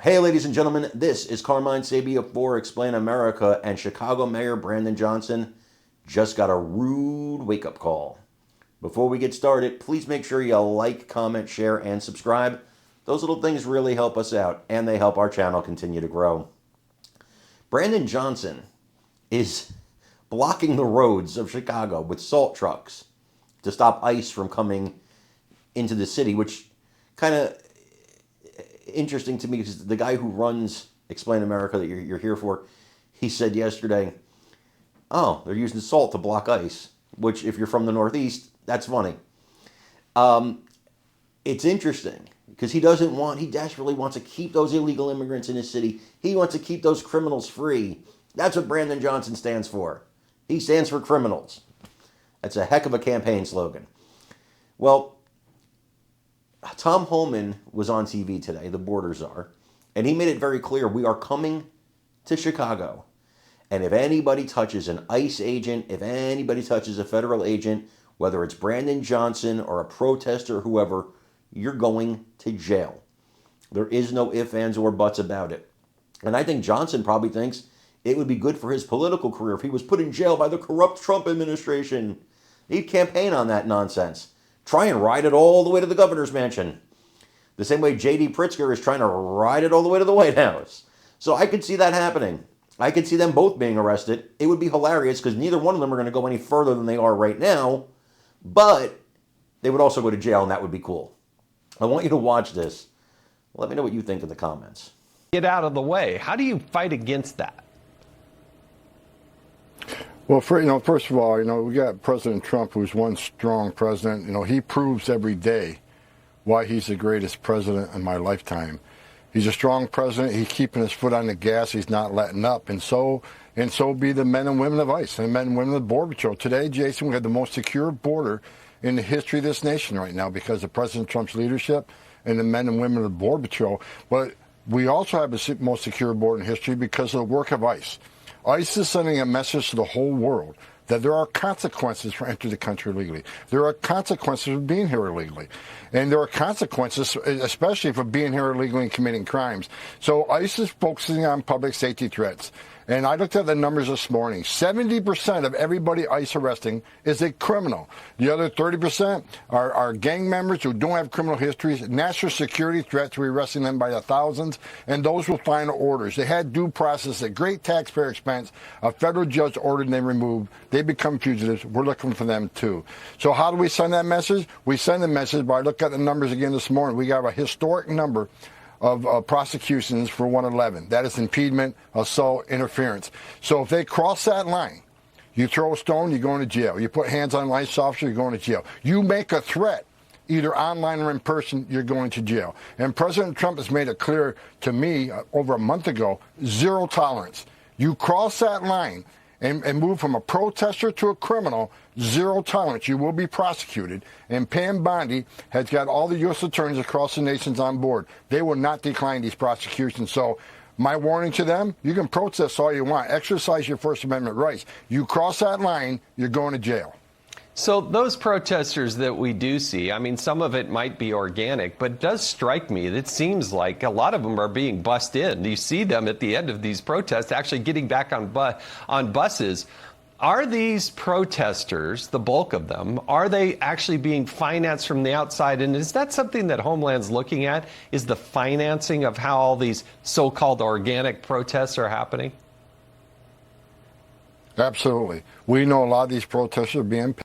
Hey, ladies and gentlemen, this is Carmine Sabia for Explain America, and Chicago Mayor Brandon Johnson just got a rude wake-up call. Before we get started, please make sure you like, comment, share, and subscribe. Those little things really help us out, and they help our channel continue to grow. Brandon Johnson is blocking the roads of Chicago with salt trucks to stop ICE from coming into the city, which kind of interesting to me because the guy who runs Explain America that you're here for, he said yesterday, oh, they're using salt to block ICE, which if you're from the Northeast, that's funny. It's interesting because he desperately wants to keep those illegal immigrants in his city. He wants to keep those criminals free. That's what Brandon Johnson stands for. He stands for criminals. That's a heck of a campaign slogan. Well, Tom Homan was on TV today, the border czar, and he made it very clear we are coming to Chicago. And if anybody touches an ICE agent, if anybody touches a federal agent, whether it's Brandon Johnson or a protester or whoever, you're going to jail. There is no ifs, ands, or buts about it. And I think Johnson probably thinks it would be good for his political career if he was put in jail by the corrupt Trump administration. He'd campaign on that nonsense. Try and ride it all the way to the governor's mansion. The same way J.D. Pritzker is trying to ride it all the way to the White House. So I could see that happening. I could see them both being arrested. It would be hilarious because neither one of them are going to go any further than they are right now. But they would also go to jail, and that would be cool. I want you to watch this. Let me know what you think in the comments. Get out of the way. How do you fight against that? Well, first of all, we got President Trump, who's one strong president. He proves every day why he's the greatest president in my lifetime. He's a strong president. He's keeping his foot on the gas. He's not letting up. And so be the men and women of ICE and men and women of the Border Patrol. Today, Jason, we have the most secure border in the history of this nation right now because of President Trump's leadership and the men and women of the Border Patrol. But we also have the most secure border in history because of the work of ICE. ICE is sending a message to the whole world that there are consequences for entering the country illegally. There are consequences for being here illegally. And there are consequences, especially for being here illegally and committing crimes. So ICE is focusing on public safety threats. And I looked at the numbers this morning. 70% of everybody ICE arresting is a criminal. The other 30% are gang members who don't have criminal histories, national security threats. We're arresting them by the thousands, and those with final orders. They had due process at great taxpayer expense. A federal judge ordered them removed. They become fugitives. We're looking for them, too. So how do we send that message? We send the message by looking at the numbers again this morning. We have a historic number of prosecutions for 111. That is impediment, assault, interference. So if they cross that line, you throw a stone, you're going to jail. You put hands on an ICE officer, you're going to jail. You make a threat, either online or in person, you're going to jail. And President Trump has made it clear to me over a month ago, zero tolerance. You cross that line and move from a protester to a criminal, zero tolerance. You will be prosecuted. And Pam Bondi has got all the U.S. attorneys across the nations on board. They will not decline these prosecutions. So my warning to them, you can protest all you want. Exercise your First Amendment rights. You cross that line, you're going to jail. So those protesters that we do see, some of it might be organic, but it does strike me that it seems like a lot of them are being bussed in. You see them at the end of these protests actually getting back on buses. Are these protesters, the bulk of them, are they actually being financed from the outside? And is that something that Homeland's looking at? Is the financing of how all these so-called organic protests are happening? Absolutely. We know a lot of these protesters are being paid.